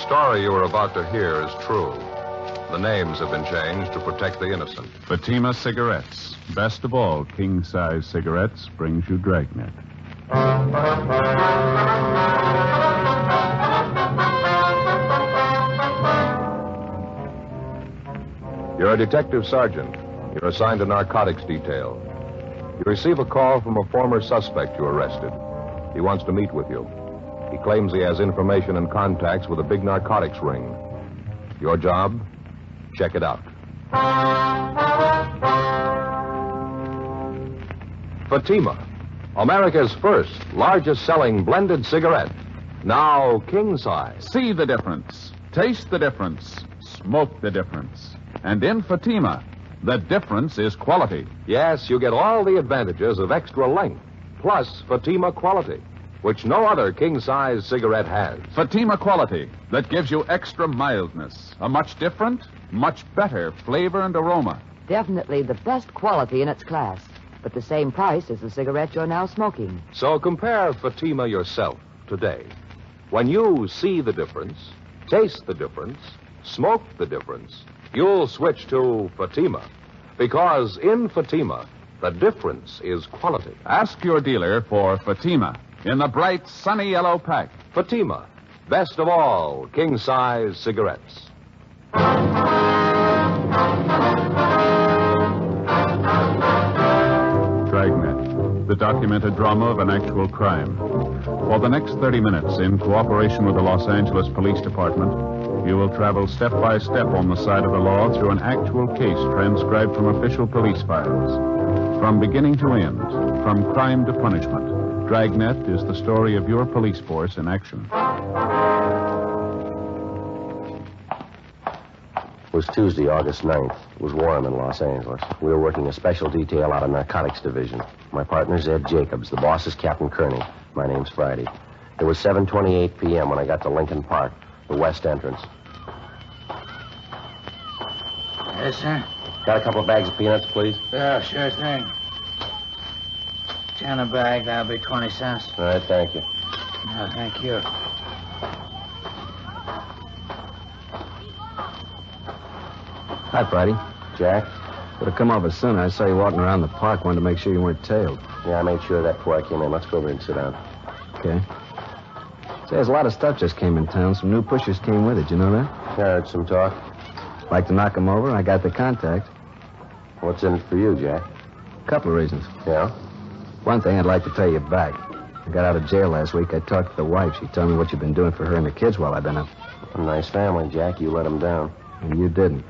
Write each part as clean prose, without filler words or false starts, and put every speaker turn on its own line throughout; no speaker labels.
story you are about to hear is true. The names have been changed to protect the innocent.
Fatima Cigarettes. Best of all, king-size cigarettes brings you Dragnet.
You're a detective sergeant. You're assigned to narcotics detail. You receive a call from a former suspect you arrested. He wants to meet with you. He claims he has information and contacts with a big narcotics ring. Your job? Check it out. Fatima, America's first, largest selling blended cigarette. Now king size.
See the difference. Taste the difference. Smoke the difference. And in Fatima, the difference is quality.
Yes, you get all the advantages of extra length, plus Fatima quality, which no other king-size cigarette has.
Fatima quality that gives you extra mildness, a much different, much better flavor and aroma.
Definitely the best quality in its class, but the same price as the cigarette you're now smoking.
So compare Fatima yourself today. When you see the difference, taste the difference, smoke the difference, you'll switch to Fatima. Because in Fatima, the difference is quality.
Ask your dealer for Fatima in the bright, sunny yellow pack.
Fatima, best of all king-size cigarettes.
Dragnet, the documented drama of an actual crime. For the next 30 minutes, in cooperation with the Los Angeles Police Department, you will travel step by step on the side of the law through an actual case transcribed from official police files. From beginning to end, from crime to punishment, Dragnet is the story of your police force in action.
It was Tuesday, August 9th. It was warm in Los Angeles. We were working a special detail out of Narcotics Division. My partner's Ed Jacobs. The boss is Captain Kearney. My name's Friday. It was 7:28 p.m. when I got to Lincoln Park, the west entrance.
Yes, sir?
Got a couple of bags of peanuts, please?
Yeah, sure thing. 10 a bag, that'll be 20 cents.
All right, thank you.
No, thank you.
Hi, Friday.
Jack?
Would have come over sooner. I saw you walking around the park. Wanted to make sure you weren't tailed.
Yeah, I made sure of that before I came in. Let's go over and sit down.
Okay. Say, there's a lot of stuff just came in town. Some new pushers came with it. You know that?
Yeah, I heard some talk.
Like to knock them over? I got the contact.
What's in it for you, Jack?
Couple of reasons.
Yeah?
One thing I'd like to pay you back. I got out of jail last week. I talked to the wife. She told me what you've been doing for her and the kids while I've been up.
A nice family, Jack. You let them down.
And you didn't.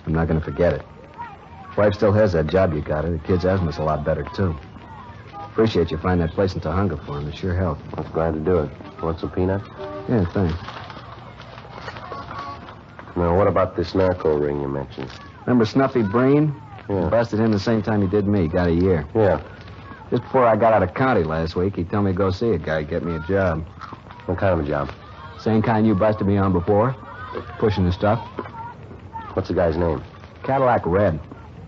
I'm not going to forget it. Wife still has that job you got her. The kids' asthma's a lot better, too. Appreciate you finding that place in Tahunga for him. It sure helped.
I was glad to do it. Want some peanuts?
Yeah, thanks.
Now, what about this narco ring you mentioned?
Remember Snuffy Breen?
Yeah.
You busted him the same time he did me. Got a year.
Yeah.
Just before I got out of county last week, he told me to go see a guy, get me a job.
What kind of a job?
Same kind you busted me on before. Pushing the stuff.
What's the guy's name?
Cadillac Red.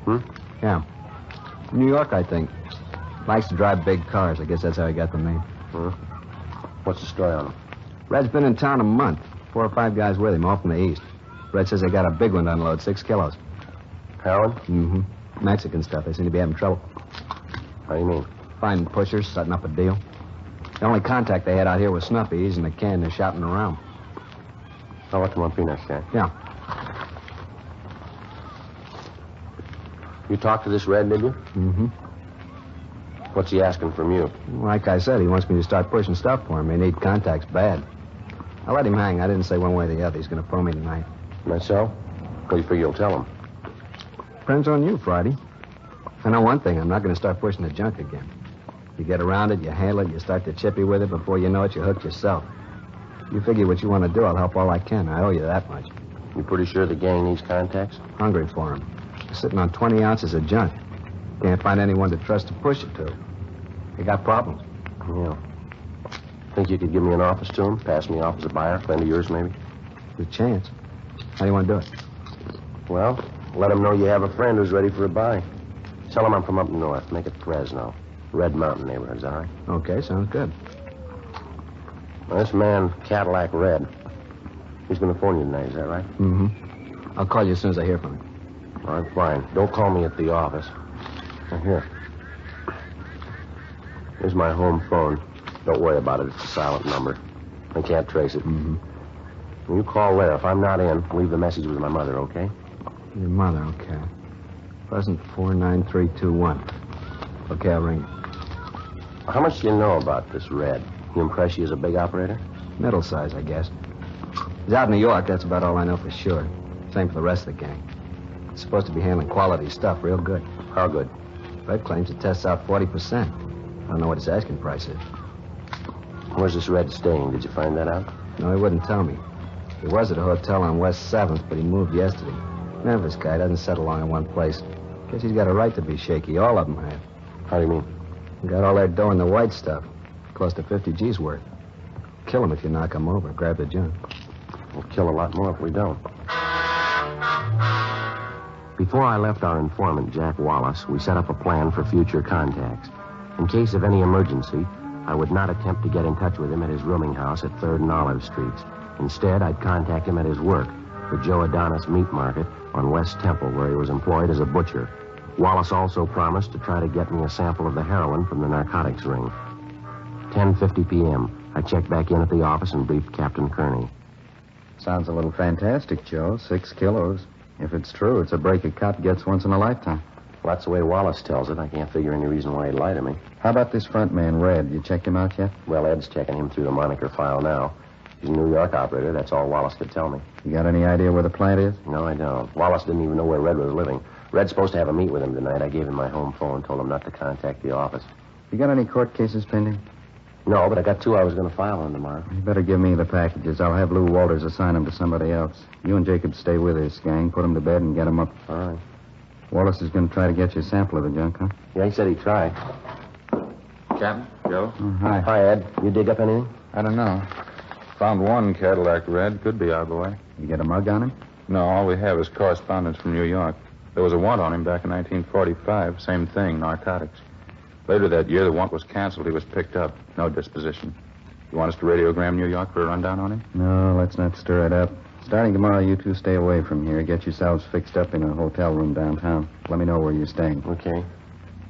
Hmm?
Yeah. New York, I think. Likes to drive big cars. I guess that's how he got the name.
Hmm? What's the story on him?
Red's been in town a month. 4 or 5 guys with him, all from the east. Red says they got a big one to unload, 6 kilos.
Heroin?
Mm-hmm. Mexican stuff. They seem to be having trouble.
How do you mean?
Finding pushers, setting up a deal. The only contact they had out here was Snuffy. He's in the can. They're shopping around.
I'll let them on peanuts, Jack.
Yeah.
You talked to this Red, did you?
Mm-hmm.
What's he asking from you?
Like I said, he wants me to start pushing stuff for him. They need contacts bad. I let him hang. I didn't say one way or the other. He's going to phone me tonight.
That so? What do you figure you'll tell him?
Depends on you, Friday. I know one thing. I'm not going to start pushing the junk again. You get around it, you handle it, you start to chippy with it. Before you know it, you're hooked yourself. You figure what you want to do, I'll help all I can. I owe you that much.
You pretty sure the gang needs contacts?
Hungry for him. They're sitting on 20 ounces of junk. Can't find anyone to trust to push it to. They got problems.
Yeah. Think you could give me an office to him? Pass me off as a buyer? Friend of yours, maybe?
Good chance. How do you want to do it?
Well, let him know you have a friend who's ready for a buy. Tell him I'm from up north. Make it Fresno. Red Mountain neighborhood, is that all right?
Okay, sounds good.
Well, this man, Cadillac Red, He's going to phone you tonight, is that right?
Mm-hmm. I'll call you as soon as I hear from him.
All right, fine. Don't call me at the office. Now, here. Here's my home phone. Don't worry about it. It's a silent number. I can't trace it.
Mm-hmm.
When you call there, if I'm not in, leave the message with my mother, okay?
Your mother, okay. Present 49321. Okay, I'll ring.
How much do you know about this Red? He impress you as a big operator?
Middle size, I guess. He's out in New York, that's about all I know for sure. Same for the rest of the gang. He's supposed to be handling quality stuff real good.
How good?
Red claims it tests out 40%. I don't know what his asking price is.
Where's this Red staying? Did you find that out?
No, he wouldn't tell me. He was at a hotel on West 7th, but he moved yesterday. Memphis guy doesn't settle long in one place. Guess he's got a right to be shaky. All of them have.
How do you mean?
Got all their dough in the white stuff. Close to 50 G's worth. Kill him if you knock him over. Grab the junk.
We'll kill a lot more if we don't. Before I left our informant, Jack Wallace, we set up a plan for future contacts. In case of any emergency, I would not attempt to get in touch with him at his rooming house at 3rd and Olive Streets. Instead, I'd contact him at his work, the Joe Adonis Meat Market on West Temple, where he was employed as a butcher. Wallace also promised to try to get me a sample of the heroin from the narcotics ring. 10:50 p.m. I checked back in at the office and briefed Captain Kearney.
Sounds a little fantastic, Joe. 6 kilos. If it's true, it's a break a cop gets once in a lifetime.
Well, that's the way Wallace tells it. I can't figure any reason why he'd lie to me.
How about this front man, Red? You checked him out yet?
Well, Ed's checking him through the moniker file now. He's a New York operator. That's all Wallace could tell me.
You got any idea where the plant is?
No, I don't. Wallace didn't even know where Red was living. Red's supposed to have a meet with him tonight. I gave him my home phone, told him not to contact the office.
You got any court cases pending?
No, but I got 2 I was going to file on tomorrow.
You better give me the packages. I'll have Lou Walters assign them to somebody else. You and Jacob stay with this gang, put them to bed, and get them up.
All right.
Wallace is going to try to get you a sample of the junk, huh?
Yeah, he said he'd try.
Captain, Joe?
Oh, hi.
Hi, Ed. You dig up anything?
I don't know. Found one Cadillac Red. Could be out of the way.
You get a mug on him?
No, all we have is correspondence from New York. There was a warrant on him back in 1945. Same thing, narcotics. Later that year, the warrant was canceled. He was picked up. No disposition. You want us to radiogram New York for a rundown on him?
No, let's not stir it up. Starting tomorrow, you two stay away from here. Get yourselves fixed up in a hotel room downtown. Let me know where you're staying.
Okay.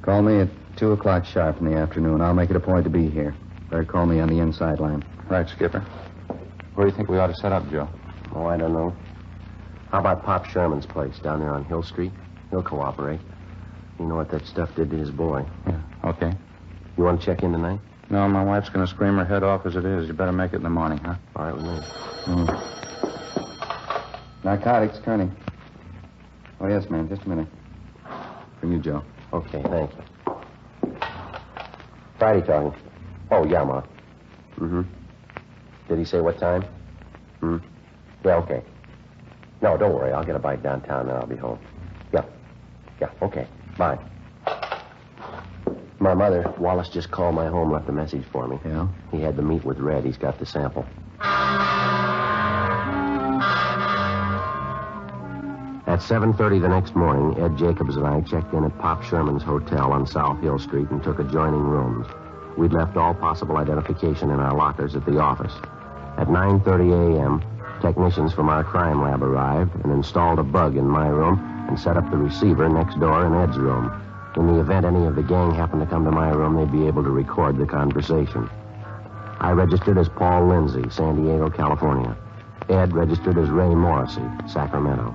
Call me at 2 o'clock sharp in the afternoon. I'll make it a point to be here. Better call me on the inside line.
Right, Skipper. Where do you think we ought to set up, Joe?
Oh, I don't know. How about Pop Sherman's place down there on Hill Street? He'll cooperate. You know what that stuff did to his boy.
Yeah, okay.
You want to check in tonight?
No, my wife's going to scream her head off as it is. You better make it in the morning, huh?
All right with me.
Narcotics, Kearney. Oh, yes, ma'am. Just a minute. For you, Joe.
Okay, thank you. Friday talking. Oh, yeah, Ma. Mm-hmm. Did he say what time? Yeah, okay. No, don't worry. I'll get a bite downtown and I'll be home. Yeah. Yeah, okay. Bye. My mother, Wallace just called my home, left a message for me.
Yeah?
He had to meet with Red. He's got the sample. At 7:30 the next morning, Ed Jacobs and I checked in at Pop Sherman's hotel on South Hill Street and took adjoining rooms. We'd left all possible identification in our lockers at the office. At 9:30 a.m., technicians from our crime lab arrived and installed a bug in my room and set up the receiver next door in Ed's room. In the event any of the gang happened to come to my room, they'd be able to record the conversation. I registered as Paul Lindsay, San Diego, California. Ed registered as Ray Morrissey, Sacramento.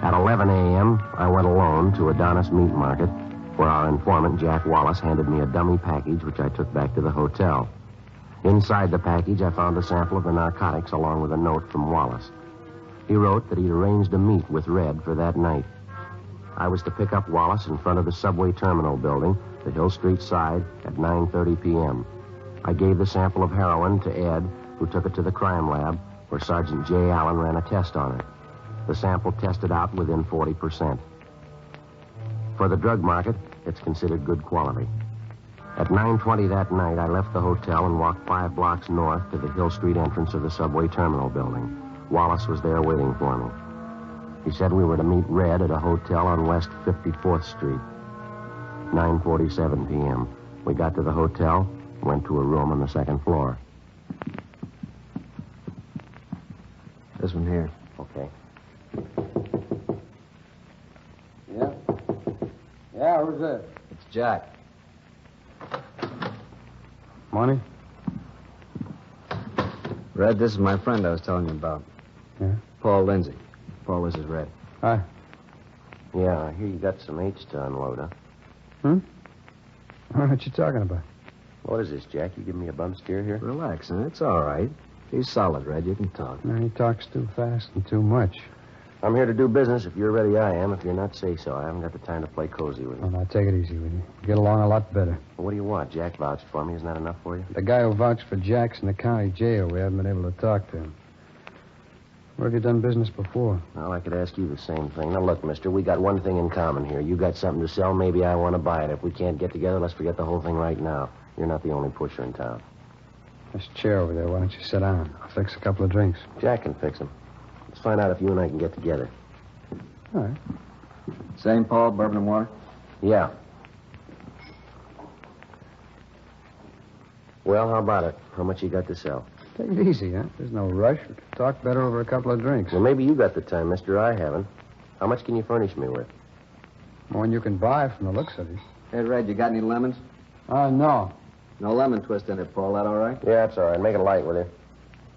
At 11 a.m., I went alone to Adonis Meat Market, where our informant, Jack Wallace, handed me a dummy package, which I took back to the hotel. Inside the package, I found a sample of the narcotics along with a note from Wallace. He wrote that he'd arranged a meet with Red for that night. I was to pick up Wallace in front of the subway terminal building, the Hill Street side, at 9:30 p.m. I gave the sample of heroin to Ed, who took it to the crime lab, where Sergeant J. Allen ran a test on it. The sample tested out within 40%. For the drug market, it's considered good quality. At 9:20 that night, I left the hotel and walked 5 blocks north to the Hill Street entrance of the subway terminal building. Wallace was there waiting for me. He said we were to meet Red at a hotel on West 54th Street. 9:47 p.m. We got to the hotel, went to a room on the 2nd floor.
from here.
Okay.
Yeah? Yeah, who's that?
It's Jack.
Money?
Red, this is my friend I was telling you about.
Yeah?
Paul Lindsay. Paul, this is Red.
Hi.
Yeah, I hear you got some H to unload, huh?
What you talking about?
What is this, Jack? You giving me a bum steer here?
Relax, huh? It's all right. He's solid, Red. You can talk.
No, he talks too fast and too much.
I'm here to do business. If you're ready, I am. If you're not, say so. I haven't got the time to play cozy with you.
Oh, now, take it easy with you. Get along a lot better.
Well, what do you want? Jack vouched for me. Isn't that enough for you?
The guy who vouched for Jack's in the county jail. We haven't been able to talk to him. Where have you done business before?
Well, I could ask you the same thing. Now, look, mister, we got one thing in common here. You got something to sell. Maybe I want to buy it. If we can't get together, let's forget the whole thing right now. You're not the only pusher in town.
There's a chair over there. Why don't you sit down? I'll fix a couple of drinks.
Jack can fix them. Let's find out if you and I can get together.
All right.
Same, Paul? Bourbon and water?
Yeah. Well, how about it? How much you got to sell?
Take it easy, huh? There's no rush. We can talk better over a couple of drinks.
Well, maybe you got the time, mister. I haven't. How much can you furnish me with?
More than you can buy from the looks of you.
Hey, Red, you got any lemons?
No.
No lemon twist in it, Paul. That all right?
Yeah, that's all right. Make it light, will you?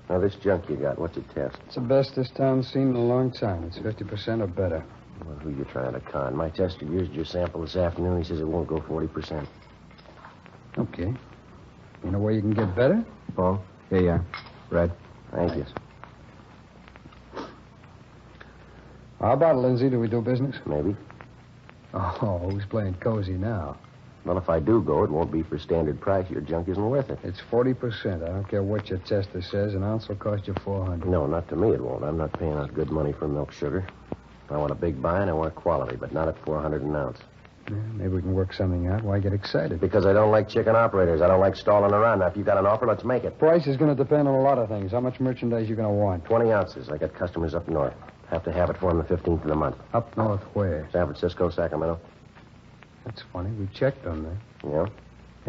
Now, this junk you got, what's it test?
It's the best this town's seen in a long time. It's 50% or better.
Well, who you trying to con? My tester used your sample this afternoon. He says it won't go 40%.
Okay. You know where you can get better?
Paul, here you are. Red.
Thank you.
How about it, Lindsay? Do we do business?
Maybe.
Oh, who's playing cozy now?
Well, if I do go, it won't be for standard price. Your junk isn't worth it.
It's 40%. I don't care what your tester says. An ounce will cost you $400.
No, not to me it won't. I'm not paying out good money for milk sugar. I want a big buy and I want quality, but not at $400 an ounce.
Yeah, maybe we can work something out. Why get excited?
Because I don't like chicken operators. I don't like stalling around. Now, if you got an offer, let's make it.
Price is going to depend on a lot of things. How much merchandise you going to want?
20 ounces. I got customers up north. Have to have it for them the 15th of the month.
Up north where?
San Francisco, Sacramento.
That's funny. We checked on that.
Yeah?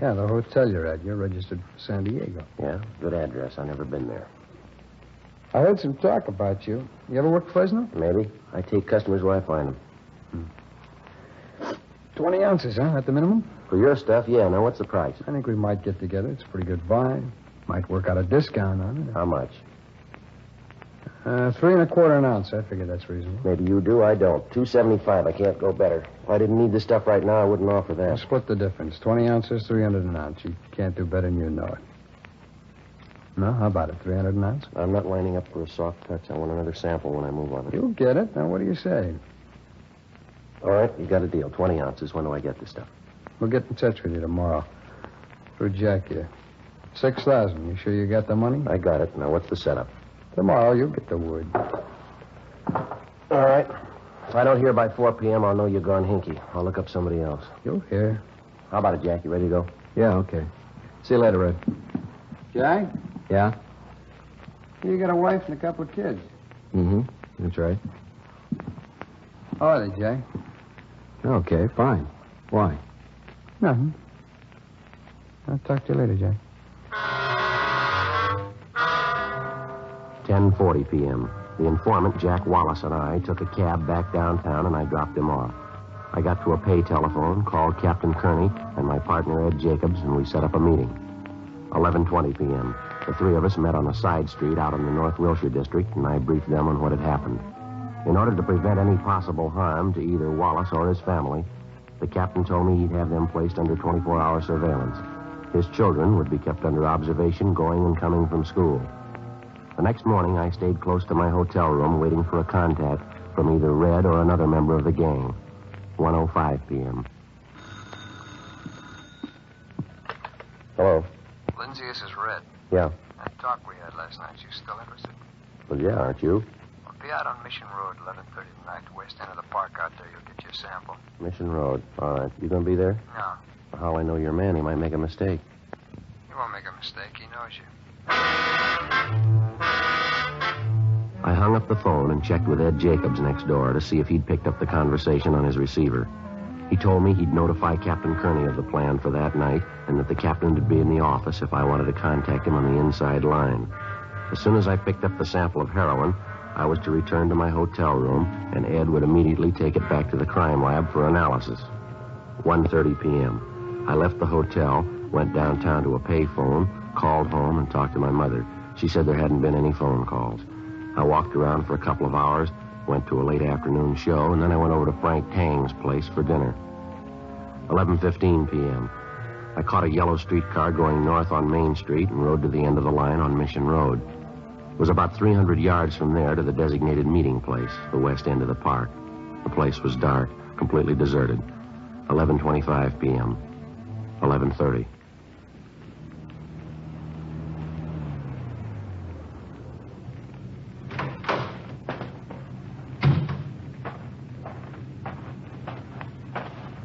Yeah, the hotel you're at. You're registered for San Diego.
Yeah, good address. I've never been there.
I heard some talk about you. You ever work for Fresno?
Maybe. I take customers where I find them.
20 ounces, huh? At the minimum?
For your stuff, yeah. Now, what's the price?
I think we might get together. It's a pretty good buy. Might work out a discount on it.
How much?
3 1/4 an ounce. I figure that's reasonable.
Maybe you do, I don't. $2.75. I can't go better. If I didn't need the stuff right now, I wouldn't offer
We'll
that.
split the difference. 20 ounces, 300 an ounce. You can't do better than you know it. No, how about it? 300 an ounce?
I'm not lining up for a soft touch. I want another sample when I move on it.
You'll get it. Now, what do you say?
All right, you got a deal. 20 ounces. When do I get this stuff?
We'll get in touch with you tomorrow. Through Jack here. 6,000. You sure you got the money?
I got it. Now, what's the setup?
Tomorrow, you'll get the word.
All right. If I don't hear by 4 p.m., I'll know you're gone hinky. I'll look up somebody else.
You'll hear.
How about it, Jack? You ready to go?
Yeah, okay. See you later, Red.
Jack?
Yeah?
You got a wife and a couple of kids.
Mm-hmm. That's right.
How are they, Jack?
Okay, fine. Why?
Nothing. I'll talk to you later, Jack.
10:40 p.m. The informant, Jack Wallace, and I took a cab back downtown, and I dropped him off. I got to a pay telephone, called Captain Kearney and my partner, Ed Jacobs, and we set up a meeting. 11:20 p.m. The three of us met on a side street out in the North Wilshire district, and I briefed them on what had happened. In order to prevent any possible harm to either Wallace or his family, the captain told me he'd have them placed under 24-hour surveillance. His children would be kept under observation going and coming from school. The next morning, I stayed close to my hotel room waiting for a contact from either Red or another member of the gang. 1:05 p.m. Hello?
Lindsay, this is Red.
Yeah.
That talk we had last night, you still interested?
Well, yeah, aren't you?
Well, be out on Mission Road, 11:30 tonight, west end of the park out there. You'll get your sample.
Mission Road. All right. You gonna be there?
No,
How I know your man? He might make a mistake.
he won't make a mistake. He knows you.
I hung up the phone and checked with Ed Jacobs next door to see if he'd picked up the conversation on his receiver. He told me he'd notify Captain Kearney of the plan for that night and that the captain would be in the office if I wanted to contact him on the inside line. As soon as I picked up the sample of heroin, I was to return to my hotel room, and Ed would immediately take it back to the crime lab for analysis. 1:30 p.m. I left the hotel, went downtown to a payphone, called home, and talked to my mother. She said there hadn't been any phone calls. I walked around for a couple of hours, went to a late afternoon show, and then I went over to Frank Tang's place for dinner. 11:15 p.m. I caught a yellow streetcar going north on Main Street and rode to the end of the line on Mission Road. It was about 300 yards from there to the designated meeting place, the west end of the park. The place was dark, completely deserted. 11:25 p.m. 11:30.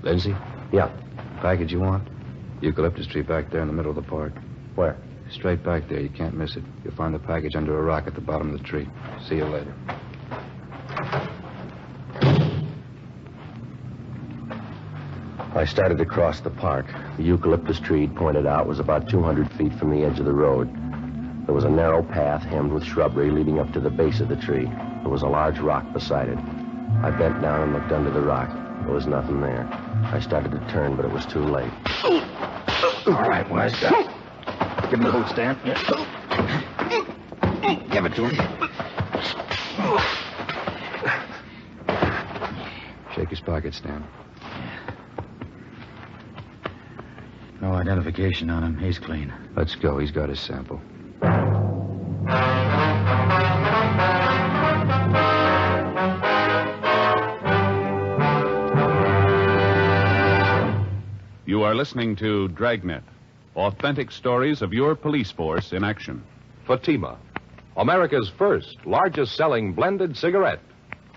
Lindsay?
Yeah.
Package you want? Eucalyptus tree back there in the middle of the park.
Where?
Straight back there. You can't miss it. You'll find the package under a rock at the bottom of the tree. See you later.
I started to cross the park. The eucalyptus tree he'd pointed out was about 200 feet from the edge of the road. There was a narrow path hemmed with shrubbery leading up to the base of the tree. There was a large rock beside it. I bent down and looked under the rock. There was nothing there. I started to turn, but it was too late.
All right, wise guy. Give him the boot stand. Give it to him. Shake his pocket, Stan.
No identification on him. He's clean.
Let's go. He's got his sample.
You are listening to Dragnet, authentic stories of your police force in action.
Fatima, America's first, largest-selling blended cigarette.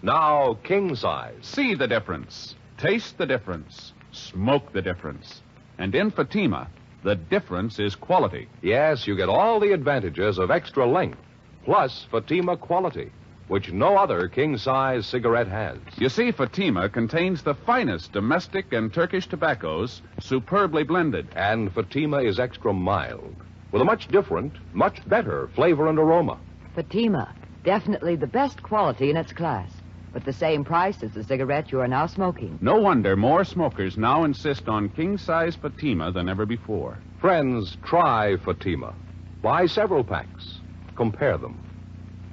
Now king size.
See the difference. Taste the difference. Smoke the difference. And in Fatima, the difference is quality.
Yes, you get all the advantages of extra length, plus Fatima quality, which no other king-size cigarette has.
You see, Fatima contains the finest domestic and Turkish tobaccos, superbly blended.
And Fatima is extra mild, with a much different, much better flavor and aroma.
Fatima, definitely the best quality in its class, but the same price as the cigarette you are now smoking.
No wonder more smokers now insist on king-size Fatima than ever before.
Friends, try Fatima. Buy several packs. Compare them.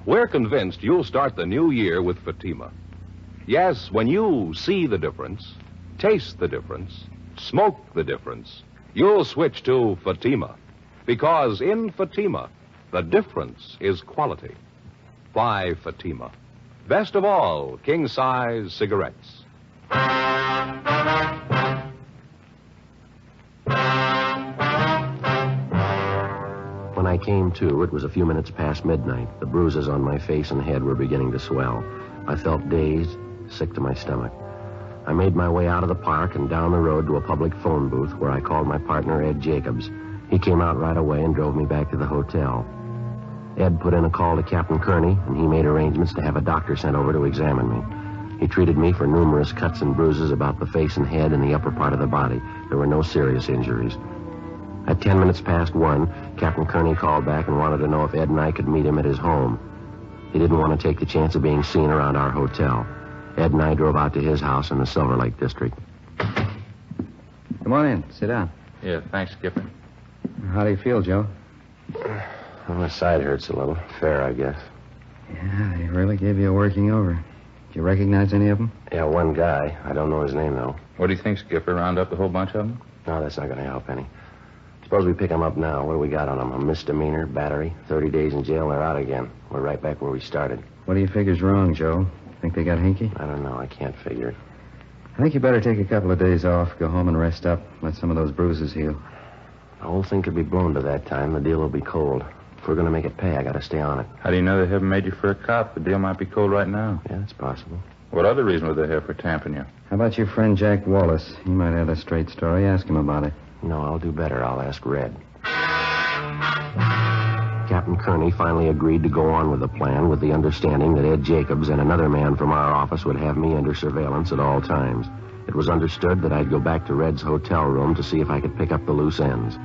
We're convinced you'll start the new year with Fatima. Yes, when you see the difference, taste the difference, smoke the difference, you'll switch to Fatima. Because in Fatima, the difference is quality. Buy Fatima. Best of all, king-size cigarettes.
When I came to, it was a few minutes past midnight. The bruises on my face and head were beginning to swell. I felt dazed, sick to my stomach. I made my way out of the park and down the road to a public phone booth where I called my partner, Ed Jacobs. He came out right away and drove me back to the hotel. Ed put in a call to Captain Kearney, and he made arrangements to have a doctor sent over to examine me. He treated me for numerous cuts and bruises about the face and head and the upper part of the body. There were no serious injuries. At 10 minutes past 1, Captain Kearney called back and wanted to know if Ed and I could meet him at his home. He didn't want to take the chance of being seen around our hotel. Ed and I drove out to his house in the Silver Lake district.
Come on in. Sit down.
Yeah, thanks, Skipper.
How do you feel, Joe?
Well, my side hurts a little. Fair, I guess.
Yeah, they really gave you a working over. Did you recognize any of them?
Yeah, one guy. I don't know his name, though.
What do you think, Skipper? Round up a whole bunch of them?
No, that's not going to help any. Suppose we pick him up now. What do we got on him? A misdemeanor, battery, 30 days in jail, and they're out again. We're right back where we started.
What do you figure's wrong, Joe? Think they got hinky?
I don't know. I can't figure it.
I think you better take a couple of days off, go home and rest up, let some of those bruises heal.
The whole thing could be blown by that time. The deal will be cold. If we're going to make it pay, I got to stay on it.
How do you know they haven't made you for a cop? The deal might be cold right now.
Yeah, it's possible.
What other reason would they have for tamping you?
How about your friend Jack Wallace? He might have a straight story. Ask him about it.
No, I'll do better. I'll ask Red. Captain Kearney finally agreed to go on with the plan with the understanding that Ed Jacobs and another man from our office would have me under surveillance at all times. It was understood that I'd go back to Red's hotel room to see if I could pick up the loose ends.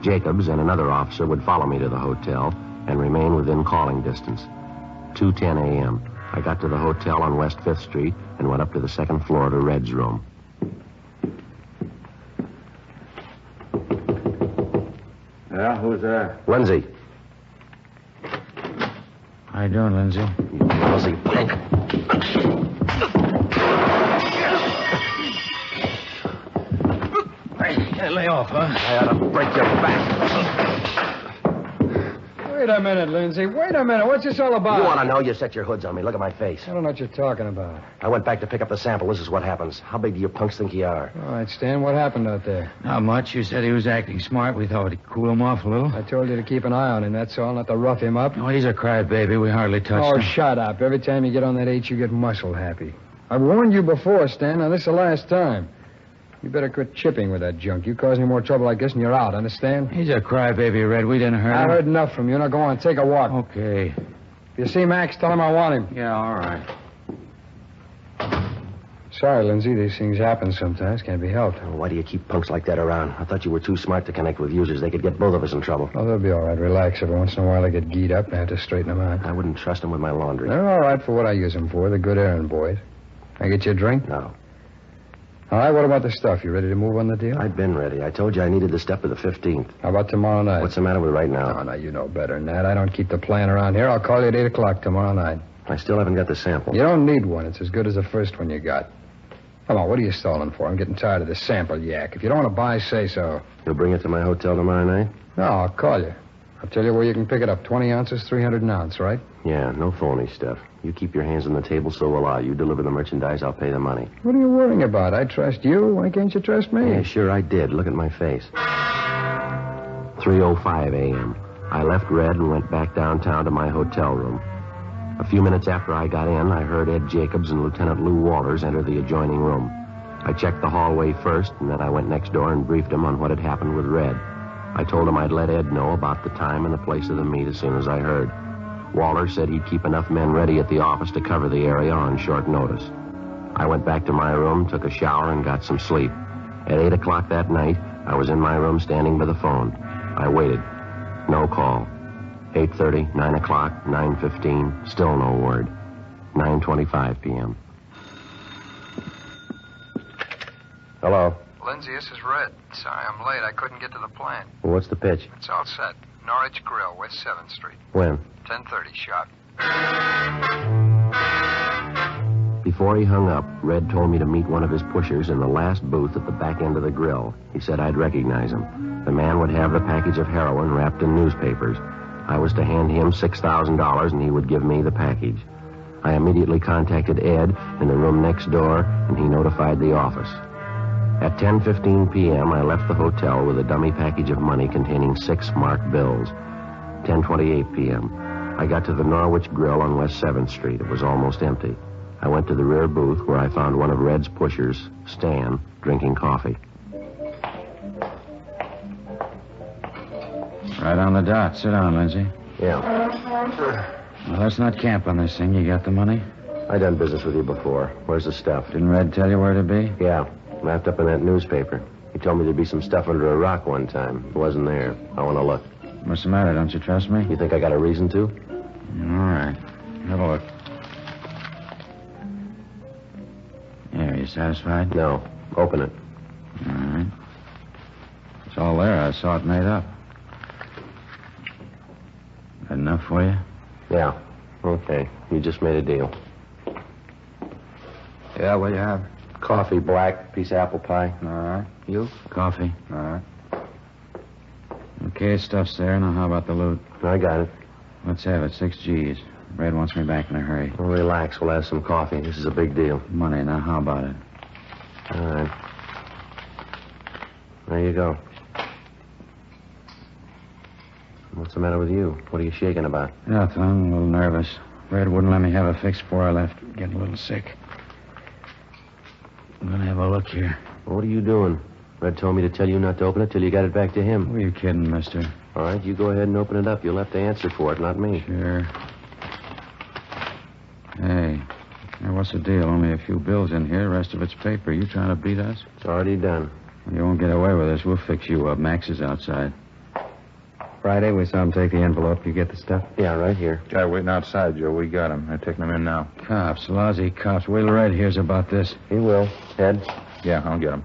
Jacobs and another officer would follow me to the hotel and remain within calling distance. 2:10 a.m. I got to the hotel on West 5th Street and went up to the second floor to Red's room.
Yeah, who's there?
Lindsay.
How you doing, Lindsay?
You lousy punk.
Lay off, huh?
I ought to break your back.
Wait a minute, Lindsay. Wait a minute. What's this all about?
You want to know? You set your hoods on me. Look at my face.
I don't know what you're talking about.
I went back to pick up the sample. This is what happens. How big do you punks think you are?
All right, Stan, what happened out there?
Not much. You said he was acting smart. We thought we'd cool him off a little.
I told you to keep an eye on him, that's all, not to rough him up.
Oh, he's a crybaby. We hardly touched him.
Shut up. Every time you get on that H, you get muscle happy. I've warned you before, Stan. Now, this is the last time. You better quit chipping with that junk. You cause any more trouble like this and you're out, understand?
He's a crybaby, Red. We didn't hurt him.
I heard enough from you. Now go on, take a walk.
Okay.
If you see Max, tell him I want him.
Yeah, all right.
Sorry, Lindsay. These things happen sometimes. Can't be helped.
Oh, why do you keep punks like that around? I thought you were too smart to connect with users. They could get both of us in trouble.
Oh, they'll be all right. Relax. Every once in a while they get geed up and I have to straighten them out.
I wouldn't trust them with my laundry.
They're all right for what I use them for. They're good errand boys. Can I get you a drink?
No.
All right, what about the stuff? You ready to move on the deal?
I've been ready. I told you I needed the stuff for the 15th.
How about tomorrow night?
What's the matter with right now?
Oh, no, you know better than that. I don't keep the plan around here. I'll call you at 8 o'clock tomorrow night.
I still haven't got the sample.
You don't need one. It's as good as the first one you got. Come on, what are you stalling for? I'm getting tired of this sample yak. If you don't want to buy, say so.
You'll bring it to my hotel tomorrow night?
No, I'll call you. I'll tell you where you can pick it up. 20 ounces, 300 an ounce, right?
Yeah, no phony stuff. You keep your hands on the table, so will I. You deliver the merchandise, I'll pay the money.
What are you worrying about? I trust you. Why can't you trust me?
Yeah, sure I did. Look at my face. 3:05 a.m. I left Red and went back downtown to my hotel room. A few minutes after I got in, I heard Ed Jacobs and Lieutenant Lou Walters enter the adjoining room. I checked the hallway first, and then I went next door and briefed him on what had happened with Red. I told him I'd let Ed know about the time and the place of the meet as soon as I heard. Walters said he'd keep enough men ready at the office to cover the area on short notice. I went back to my room, took a shower, and got some sleep. At 8 o'clock that night, I was in my room standing by the phone. I waited. No call. 8:30, 9 o'clock, 9:15, still no word. 9:25 p.m. Hello.
Lindsay, this is Red. Sorry I'm late. I couldn't get to the plant.
Well, what's the pitch?
It's all set. Norwich Grill, West 7th Street.
When?
10:30 sharp.
Before he hung up, Red told me to meet one of his pushers in the last booth at the back end of the grill. He said I'd recognize him. The man would have the package of heroin wrapped in newspapers. I was to hand him $6,000 and he would give me the package. I immediately contacted Ed in the room next door and he notified the office. At 10:15 p.m., I left the hotel with a dummy package of money containing 6 marked bills. 10:28 p.m. I got to the Norwich Grill on West 7th Street. It was almost empty. I went to the rear booth where I found one of Red's pushers, Stan, drinking coffee.
Right on the dot. Sit down, Lindsay.
Yeah.
Well, let's not camp on this thing. You got the money?
I done business with you before. Where's the stuff?
Didn't Red tell you where to be?
Yeah, wrapped up in that newspaper. He told me there'd be some stuff under a rock one time. It wasn't there. I want to look.
What's the matter? Don't you trust me?
You think I got a reason to?
All right. Have a look. There, you satisfied?
No. Open it.
All right. It's all there. I saw it made up. That enough for you?
Yeah. Okay. You just made a deal.
Yeah, what do you have?
Coffee, black, piece of apple pie.
All right. You?
Coffee.
All right.
Okay, stuff's there. Now, how about the loot?
I got it.
Let's have it. 6 G's. Red wants me back in a hurry.
Well, relax. We'll have some coffee. This is a big deal.
Money. Now, how about it?
All right. There you go. What's the matter with you? What are you shaking about?
Nothing. I'm a little nervous. Red wouldn't let me have a fix before I left. Getting a little sick. I'm going to have a look here.
Well, what are you doing? Red told me to tell you not to open it till you got it back to him.
Who are you kidding, mister?
All right, you go ahead and open it up. You'll have to answer for it, not me.
Sure. Hey, now what's the deal? Only a few bills in here. The rest of it's paper. You trying to beat us?
It's already done.
You won't get away with this. We'll fix you up. Max is outside.
Friday, we saw him take the envelope. You get the stuff?
Yeah, right here.
Guy waiting outside, Joe. We got him. They're taking him in now.
Cops, lousy cops. Wait till Red hears about this.
He will. Ed?
Yeah, I'll get him.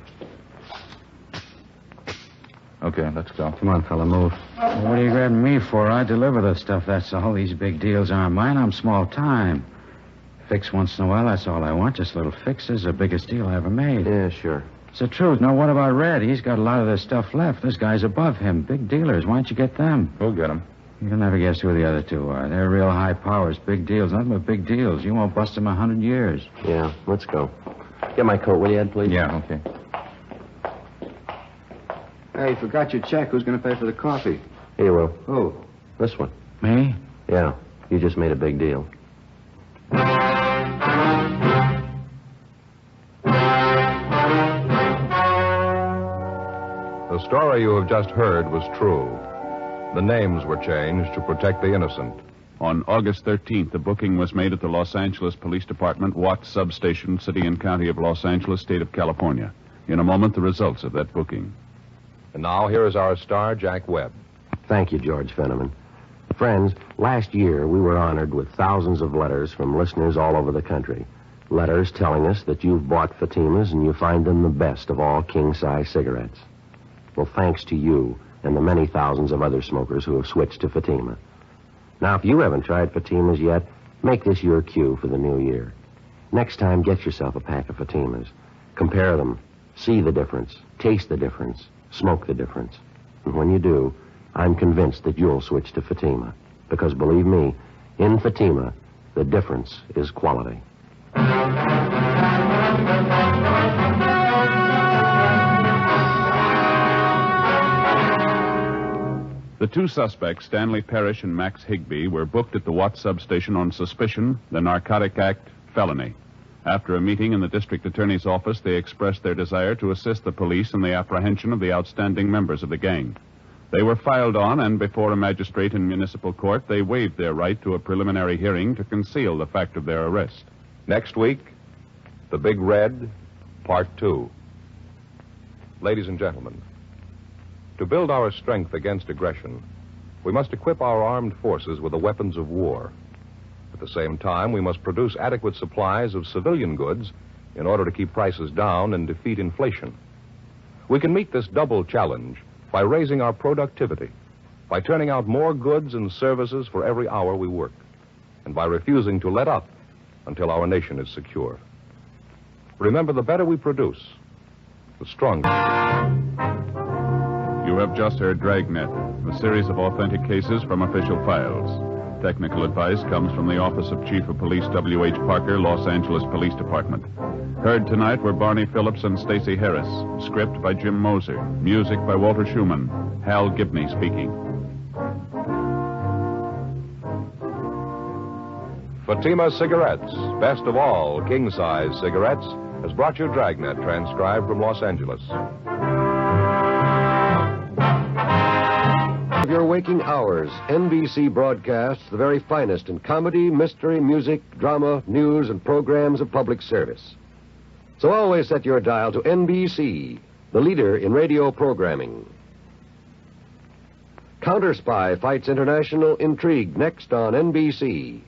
Okay, let's go.
Come on, fella, move.
Well, what are you grabbing me for? I deliver the stuff, that's all. These big deals aren't mine. I'm small time. Fix once in a while, that's all I want. Just little fixes. The biggest deal I ever made.
Yeah, sure.
It's the truth. Now, what about Red? He's got a lot of this stuff left. This guy's above him. Big dealers. Why don't you get them?
We'll get him.
You'll never guess who the other two are. They're real high powers. Big deals. Nothing but big deals. You won't bust them 100 years.
Yeah, let's go. Get my coat, will you, Ed, please?
Yeah, okay.
Hey, you forgot your check. Who's going to pay for the coffee?
Here you will.
Who?
This one.
Me?
Yeah, you just made a big deal.
The story you have just heard was true. The names were changed to protect the innocent.
On August 13th, the booking was made at the Los Angeles Police Department, Watts Substation, City and County of Los Angeles, State of California. In a moment, the results of that booking.
And now, here is our star, Jack Webb.
Thank you, George Fenneman. Friends, last year we were honored with thousands of letters from listeners all over the country. Letters telling us that you've bought Fatimas and you find them the best of all king-size cigarettes. Well, thanks to you and the many thousands of other smokers who have switched to Fatima. Now, if you haven't tried Fatimas yet, make this your cue for the new year. Next time, get yourself a pack of Fatimas. Compare them. See the difference. Taste the difference. Smoke the difference. And when you do, I'm convinced that you'll switch to Fatima. Because believe me, in Fatima, the difference is quality.
The two suspects, Stanley Parrish and Max Higbee, were booked at the Watts substation on suspicion, the Narcotic Act, felony. After a meeting in the district attorney's office, they expressed their desire to assist the police in the apprehension of the outstanding members of the gang. They were filed on, and before a magistrate in municipal court, they waived their right to a preliminary hearing to conceal the fact of their arrest.
Next week, The Big Red, Part 2. Ladies and gentlemen, to build our strength against aggression, we must equip our armed forces with the weapons of war. At the same time, we must produce adequate supplies of civilian goods in order to keep prices down and defeat inflation. We can meet this double challenge by raising our productivity, by turning out more goods and services for every hour we work, and by refusing to let up until our nation is secure. Remember, the better we produce, the stronger.
You have just heard Dragnet, a series of authentic cases from official files. Technical advice comes from the Office of Chief of Police W.H. Parker, Los Angeles Police Department. Heard tonight were Barney Phillips and Stacey Harris. Script by Jim Moser. Music by Walter Schumann. Hal Gibney speaking.
Fatima Cigarettes, best of all king-size cigarettes, has brought you Dragnet, transcribed from Los Angeles.
Of your waking hours, NBC broadcasts the very finest in comedy, mystery, music, drama, news, and programs of public service. So always set your dial to NBC, the leader in radio programming. Counter Spy fights international intrigue next on NBC.